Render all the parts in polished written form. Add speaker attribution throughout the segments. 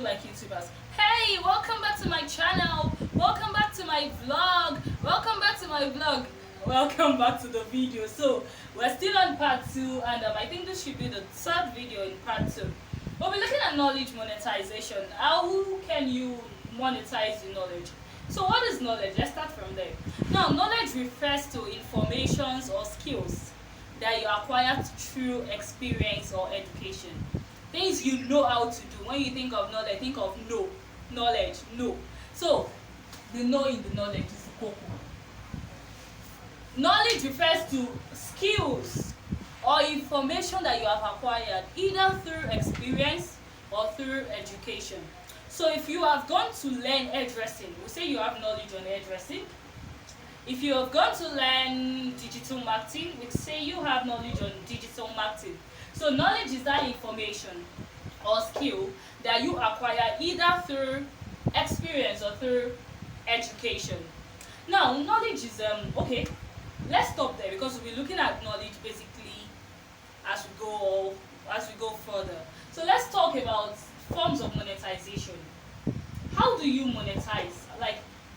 Speaker 1: do like YouTubers. Hey, welcome back to my channel. Welcome back to my vlog. Welcome back to my vlog. Welcome back to the video. So we're still on part 2, and I think this should be the third video in part 2. We'll be looking at knowledge monetization. How can you monetize your knowledge? So what is knowledge? Let's start from there. Now, knowledge refers to informations or skills that you acquire through experience or education. Things you know how to do. When you think of knowledge, think of knowledge. So the know in the knowledge is coco. Knowledge refers to skills or information that you have acquired either through experience or through education. So if you have gone to learn hairdressing, we say you have knowledge on hairdressing. If you have gone to learn digital marketing, we say you have knowledge on digital marketing. So knowledge is that information or skill that you acquire either through experience or through education. Now, knowledge is okay. Let's stop there because we'll be looking at knowledge basically as we go further. So let's talk about forms of monetization. How do you monetize?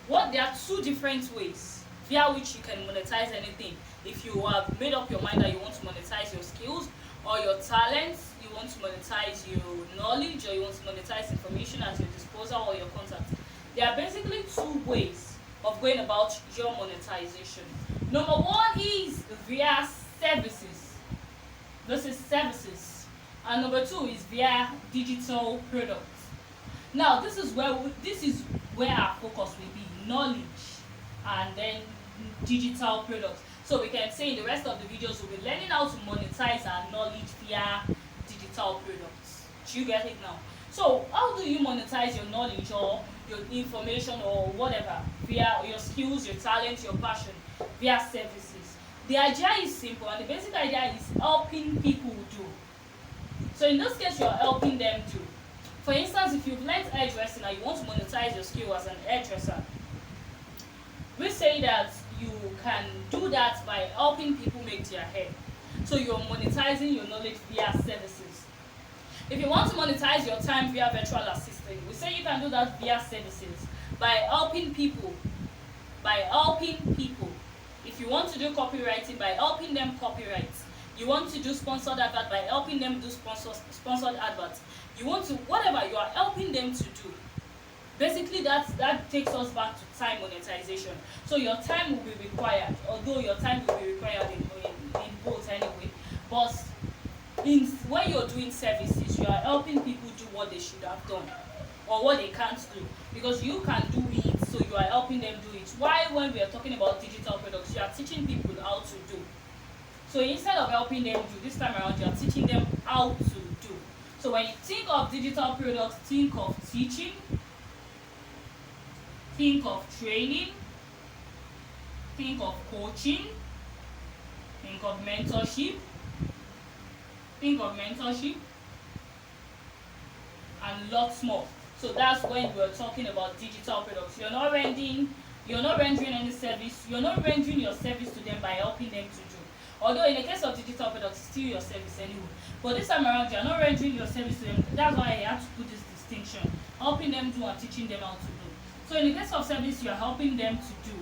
Speaker 1: There are two different ways via which you can monetize anything. If you have made up your mind that you want to monetize your skills or your talents, you want to monetize your knowledge, or you want to monetize information at your disposal or your contacts. There are basically two ways of going about your monetization. Number one is via services. This is services. And number two is via digital products. Now, this is where our focus will be: knowledge and then digital products. So we can say in the rest of the videos we'll be learning how to monetize our knowledge via digital products. Do you get it now? So how do you monetize your knowledge or your information or whatever? Via your skills, your talent, your passion, via services. The idea is simple, and the basic idea is helping people do. So in this case, you're helping them do. For instance, if you've learned hairdressing and you want to monetize your skill as an hairdresser, we say that you can do that by helping people make their hair. So you're monetizing your knowledge via services. If you want to monetize your time via virtual assistant, we say you can do that via services by helping people. If you want to do copywriting, by helping them copyright. You want to do sponsored advert, by helping them do sponsored adverts. You want to whatever you are helping them to do. Basically, that takes us back to time monetization. So your time will be required, although your time will be required in both anyway. But when you're doing services, you are helping people do what they should have done or what they can't do, because you can do it, so you are helping them do it. Why, when we are talking about digital products, you are teaching people how to do. So instead of helping them do, this time around you are teaching them how to do. So when you think of digital products, think of teaching, think of training, think of coaching, think of mentorship, and lots more. So that's when we're talking about digital products. You're not rendering any service, you're not rendering your service to them by helping them to do. Although in the case of digital products, it's still your service anyway. But this time around, you're not rendering your service to them. That's why I had to put this distinction: helping them do and teaching them how to do. So in the case of service, you're helping them to do.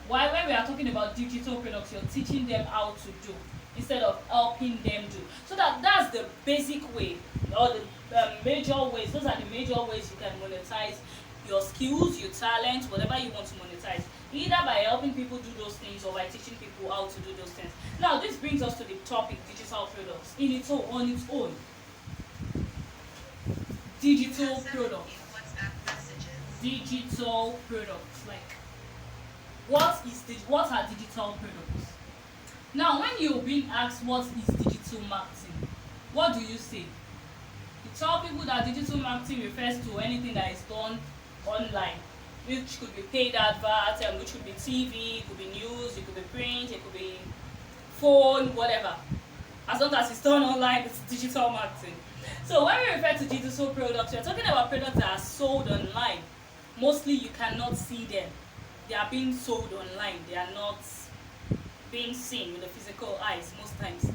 Speaker 1: While when we are talking about digital products, you're teaching them how to do instead of helping them do. So that's the basic way, or the major ways. Those are the major ways you can monetize your skills, your talent, whatever you want to monetize, either by helping people do those things or by teaching people how to do those things. Now, this brings us to the topic: digital products on its own. Digital products. Digital products. What are digital products? Now, when you're being asked what is digital marketing, what do you say? You tell people that digital marketing refers to anything that is done online, which could be paid adverts, which could be TV, it could be news, it could be print, it could be phone, whatever. As long as it's done online, it's digital marketing. So when we refer to digital products, we're talking about products that are sold online. Mostly you cannot see them. They are being sold online. They are not being seen with the physical eyes most times.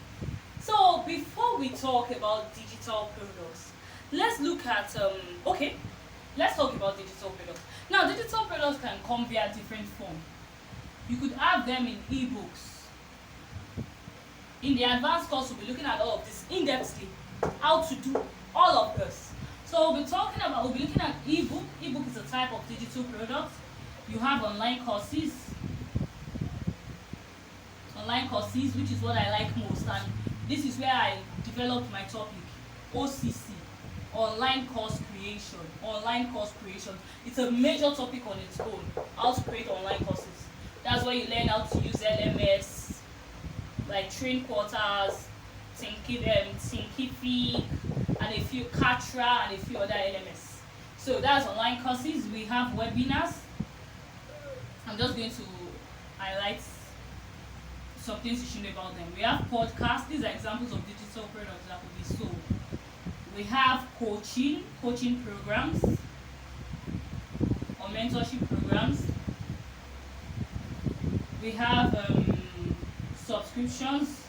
Speaker 1: So before we talk about digital products, let's look at okay, let's talk about digital products. Now, digital products can come via different form. You could have them in ebooks. In the advanced course, we'll be looking at all of this in-depthly, how to do all of this. So we'll be looking at ebook. Ebook is a type of digital product. You have online courses, which is what I like most, and this is where I developed my topic, OCC, online course creation. It's a major topic on its own, how to create online courses. That's where you learn how to use LMS, like Train Quarters, Thinkific, and a few Katra, and a few other LMS. So that's online courses. We have webinars. I'm just going to highlight some things you should know about them. We have podcasts. These are examples of digital products that could be sold. We have coaching programs or mentorship programs. We have subscriptions.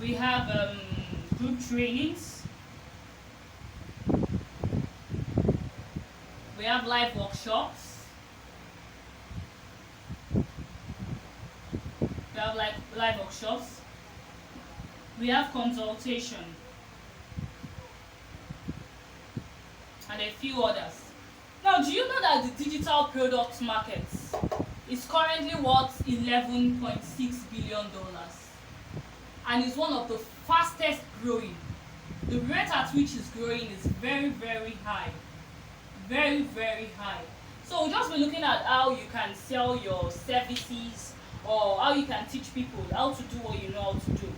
Speaker 1: We have group trainings. We have live workshops. We have consultation, and a few others. Now, do you know that the digital products market is currently worth $11.6 billion and is one of the fastest growing? The rate at which it's growing is very, very high. Very, very high. So we'll just be looking at how you can sell your services, or how you can teach people how to do what you know how to do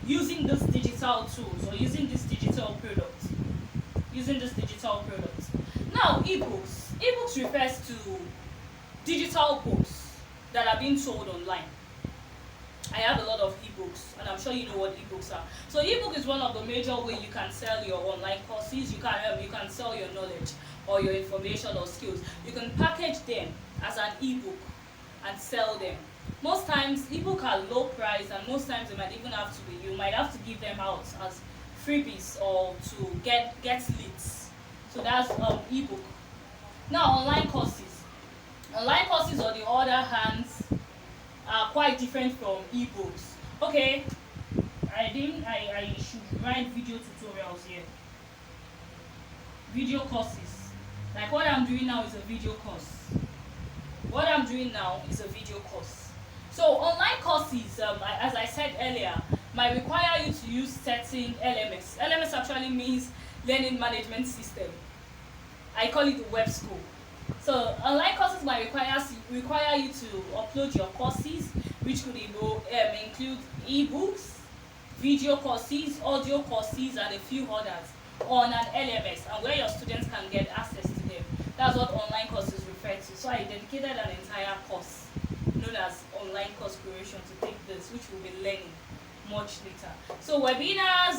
Speaker 1: using these digital tools, or using this digital product. Now, ebooks refers to digital books that are being sold online. I have a lot of ebooks, and I'm sure you know what ebooks are. So ebook is one of the major ways you can sell your online courses. You can sell your knowledge or your information or skills. You can package them as an ebook and sell them. Most times ebook are low price, and most times you might have to give them out as freebies or to get leads. So that's ebook. Now, online courses on the other hand are quite different from ebooks. Okay, I think I should write video tutorials here. Video courses, like what I'm doing now, is a video course. So online courses, as I said earlier, might require you to use certain LMS. LMS actually means learning management system. I call it web school. So online courses might require you to upload your courses, which could include ebooks, video courses, audio courses, and a few others on an LMS, and where your students can get access to them. That's what online courses refer to. So I dedicated an entire course known as online course creation to take this, which we'll be learning much later. So webinar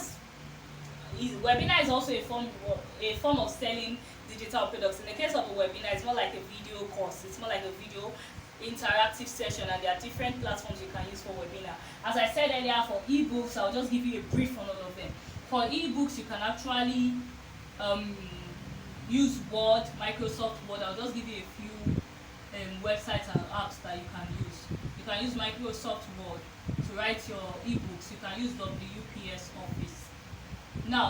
Speaker 1: is also a form of selling digital products. In the case of a webinar, it's more like a video course. It's more like a video interactive session, and there are different platforms you can use for webinar. As I said earlier, for ebooks, I'll just give you a brief on all of them. For ebooks, you can actually use Word, Microsoft Word. I'll just give you a few websites and apps that you can use. You can use Microsoft Word to write your ebooks. You can use WPS Office. Now,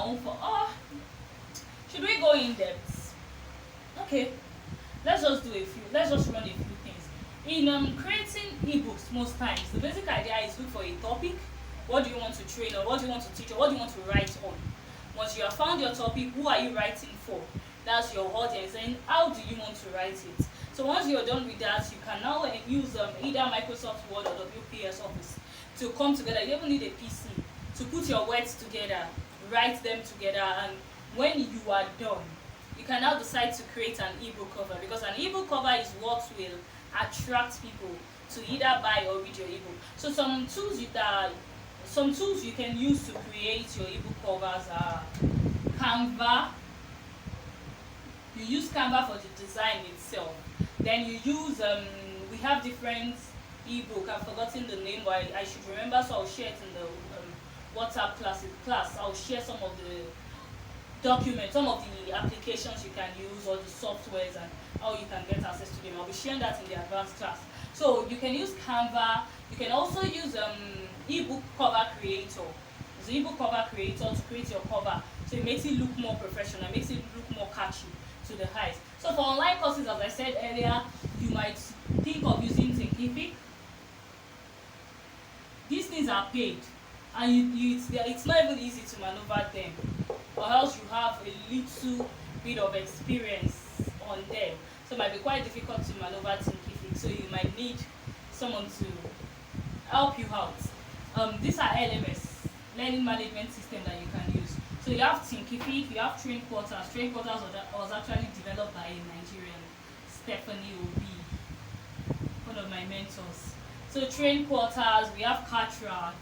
Speaker 1: should we go in depth? Okay, let's just run a few things. In creating ebooks, most times the basic idea is look for a topic. What do you want to train, or what do you want to teach, or what do you want to write on? Once you have found your topic, who are you writing for? That's your audience, and how do you want to write it? So once you're done with that, you can now use either Microsoft Word or WPS Office to come together. You even need a PC to put your words together, write them together, and when you are done, you can now decide to create an ebook cover, because an ebook cover is what will attract people to either buy or read your ebook. So some tools you can use to create your ebook covers are Canva. You use Canva for the design itself. Then you use we have different ebook. I've forgotten the name, but I should remember, so I'll share it in the WhatsApp class. I'll share some of the documents, some of the applications you can use, or the softwares, and how you can get access to them. I'll be sharing that in the advanced class. So you can use Canva. You can also use ebook cover creator. There's an ebook cover creator to create your cover, so it makes it look more professional, it makes it look more catchy to the eyes. So for online courses, as I said earlier, you might think of using Thinkific. These things are paid, and it's not even easy to maneuver them, or else you have a little bit of experience on them, so it might be quite difficult to maneuver Thinkific. So you might need someone to help you out. These are LMS, learning management system, that you can use. So you have Thinkific, you have Train Quarters. Train Quarters was actually developed by a Nigerian, Stephanie Obi, one of my mentors. So Train Quarters, we have Katra.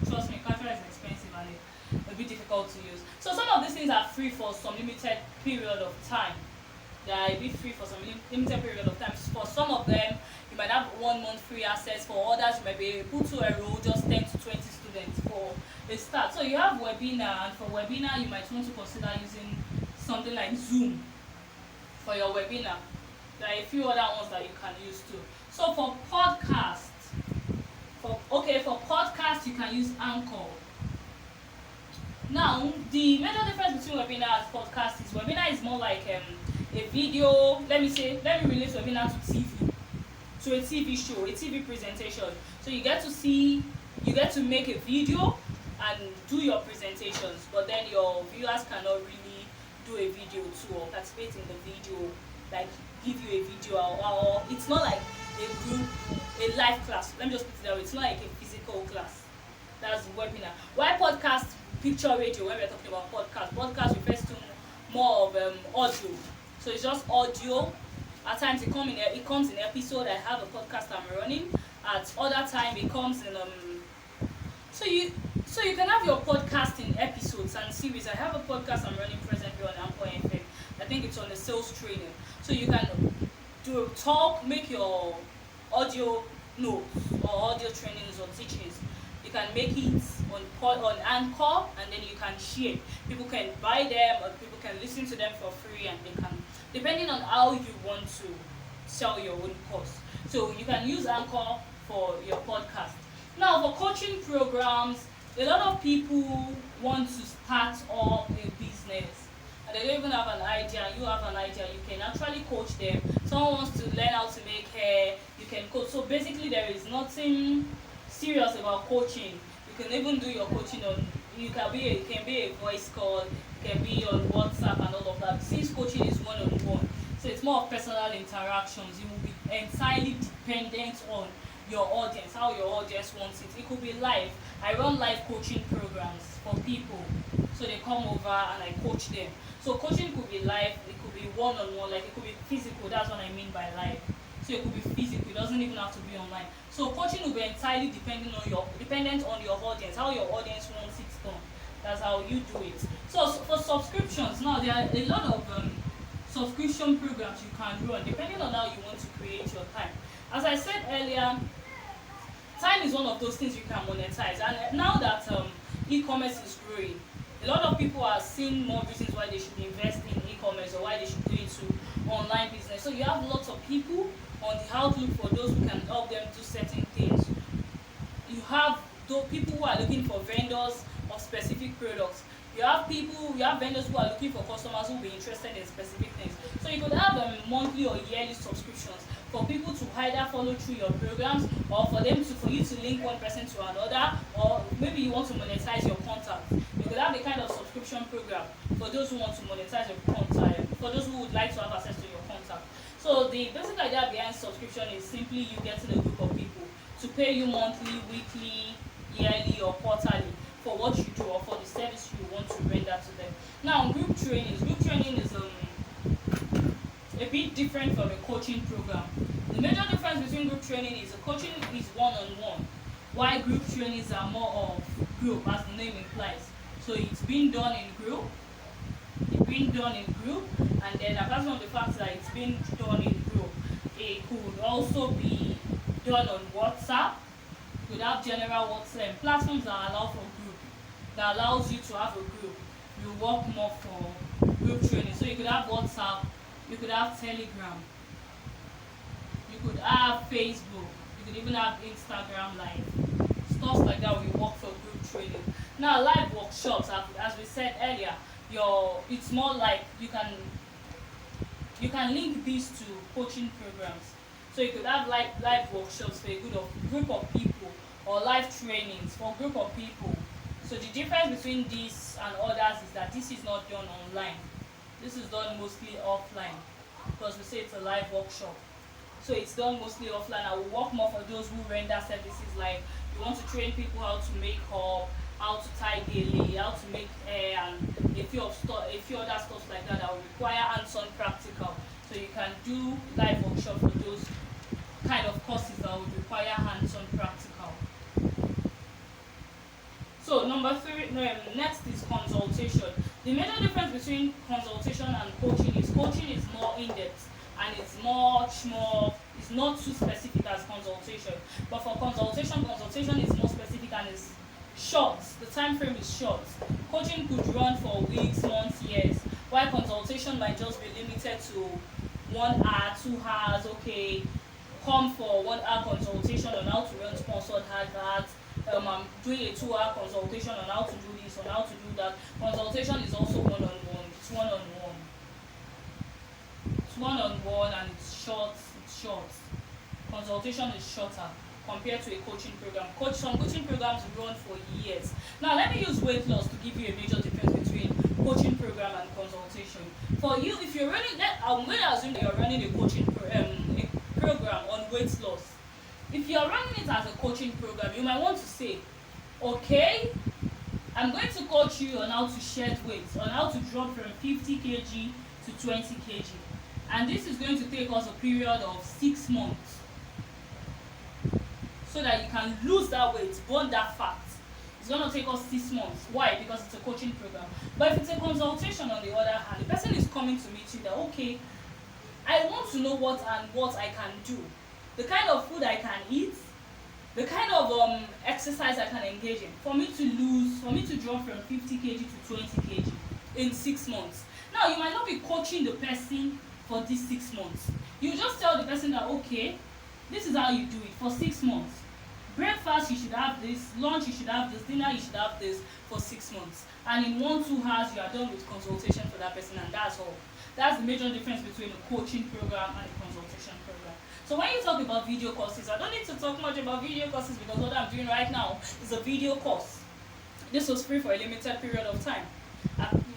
Speaker 1: Trust me, Katra is expensive and a bit difficult to use. So some of these things are free for some limited period of time. They are a bit free for some limited period of time. For some of them, you might have 1 month free access. For others, you might be able to enroll just 10 to 20 students for a start. So you have webinar, and for webinar, you might want to consider using something like Zoom for your webinar. There are a few other ones that you can use too. So for podcast, for podcast, you can use Anchor. Now, the major difference between webinar and podcast is webinar is more like a video. Let me relate webinar to TV, to a TV show, a TV presentation. So you get to make a video and do your presentations, but then your viewers cannot really do a video too, or participate in the video, like give you a video, or it's not like a group, a live class. Let me just put it that way. It's not like a physical class. That's webinar. Why podcast, picture, radio? When we're talking about podcast refers to more of audio. So it's just audio. At times it comes in episode. I have a podcast I'm running. At other time it comes in so you can have your podcast in episodes and series. I have a podcast I'm running presently on Anchor FM. I think it's on the sales training. So you can do a talk, make your audio notes or audio trainings or teachings. You can make it on Anchor, and then you can share. People can buy them, or people can listen to them for free, and they can, depending on how you want to sell your own course. So you can use Anchor for your podcast. Now, for coaching programs, a lot of people want to start up a business, and they don't even have an idea. You have an idea, you can actually coach them. Someone wants to learn how to make hair, you can coach. So basically, there is nothing serious about coaching. You can even do your coaching on, it can be a voice call, it can be on WhatsApp and all of that. Since coaching is one-on-one, so it's more of personal interactions. You will be entirely dependent on your audience, how your audience wants it. It could be live. I run live coaching programs for people, so they come over and I coach them. So coaching could be live, it could be one-on-one, like it could be physical. That's what I mean by live. So it could be physical, it doesn't even have to be online. So coaching will be entirely dependent on your audience, how your audience wants it done. That's how you do it. So for subscriptions, now there are a lot of subscription programs you can run depending on how you want to create your time. As I said earlier, time is one of those things you can monetize. And now that e-commerce is growing, a lot of people are seeing more reasons why they should invest in e-commerce, or why they should go into online business. So you have lots of people on the outlook for those who can help them do certain things. You have people who are looking for vendors of specific products. You have vendors who are looking for customers who will be interested in specific things. So you could have monthly or yearly subscriptions for people to either follow through your programs, or for you to link one person to another, or maybe you want to monetize your contact. You could have the kind of subscription program for those who want to monetize your contact, for those who would like to have access to your contact. So the basic idea behind subscription is simply you getting a group of people to pay you monthly, weekly, yearly, or quarterly for what you do, or for the service you want to render to them. Now, group training is a bit different from a coaching program. The major difference between group training is coaching is one-on-one, while group trainings are more of group, as the name implies. So it's being done in group, and then apart from the fact that it's being done in group, it could also be done on WhatsApp. You could have general WhatsApp platforms that allow for group, that allows you to have a group. You work more for group training. So you could have WhatsApp, you could have Telegram, you could have Facebook, you could even have Instagram Live, stuff like that. We work for group training. Now live workshops, as we said earlier, it's more like you can link these to coaching programs. So you could have live workshops for a group of people, or live trainings for a group of people. So the difference between this and others is that this is not done online. This is done mostly offline, because we say it's a live workshop. So it's done mostly offline. I will work more for those who render services, like you want to train people how to make up, how to tie daily, how to make hair, and a few other stuff like that will require hands-on practical. So you can do live workshop for those kind of courses that would require hands-on practical. So next is consultation. The major difference between consultation and coaching is more in-depth, and it's not too specific as consultation. But for consultation is more specific and is short. The time frame is short. Coaching could run for weeks, months, years, while consultation might just be limited to 1 hour, 2 hours. Okay, come for 1 hour consultation on how to run sponsored adverts. I'm doing a 2 hour consultation on how to do this, on how to do that. Consultation is also one-on-one. It's one-on-one. It's one-on-one, and it's short. Consultation is shorter compared to a coaching program. Some coaching programs run for years. Now let me use weight loss to give you a major difference between coaching program and consultation. For you, if you're running that, I'm going to assume that you're running a a program on weight loss. If you're running it as a coaching program, you might want to say, okay, I'm going to coach you on how to shed weight, on how to drop from 50 kg to 20 kg. And this is going to take us a period of 6 months, so that you can lose that weight, burn that fat. It's going to take us 6 months. Why? Because it's a coaching program. But if it's a consultation, on the other hand, the person is coming to meet you that, okay, I want to know what I can do, the kind of food I can eat, the kind of exercise I can engage in for me to drop from 50 kg to 20 kg in 6 months. Now, you might not be coaching the person for these 6 months. You just tell the person that, okay, this is how you do it for 6 months. Breakfast, you should have this. Lunch, you should have this. Dinner, you should have this for 6 months. And in 1-2 hours, you are done with consultation for that person, and that's all. That's the major difference between a coaching program and a consultation program. So when you talk about video courses, I don't need to talk much about video courses, because what I'm doing right now is a video course. This was free for a limited period of time.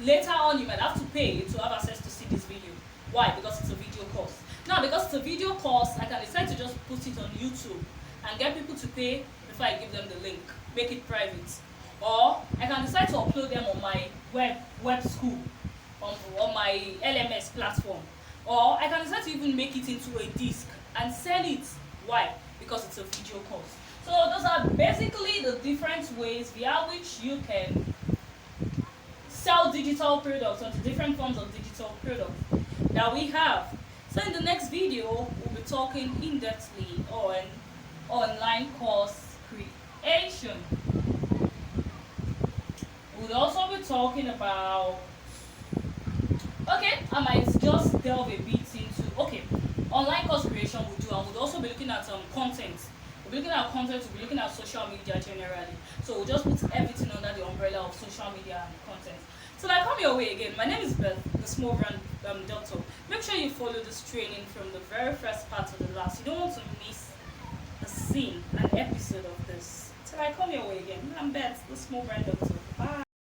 Speaker 1: Later on, you might have to pay to have access to see this video. Why? Because it's a video course. Now, because it's a video course, I can decide to just put it on YouTube and get people to pay before I give them the link, make it private. Or I can decide to upload them on my web school, on my LMS platform. Or I can decide to even make it into a disc and sell it. Why? Because it's a video course. So those are basically the different ways via which you can sell digital products, or the different forms of digital products that we have. So in the next video, we'll be talking in-depthly on online course creation. We'll also be talking about, okay, I might just delve a bit into, okay, online course creation we'll do, and we'll also be looking at content. We'll be looking at content, we'll be looking at social media generally. So we'll just put everything under the umbrella of social media and content. So I come your way again. My name is Beth, the small brand doctor. Make sure you follow this training from the very first part to the last. You don't want to miss a scene, an episode of this. Till I come your way again. I'm Beth, the small brand doctor. Bye.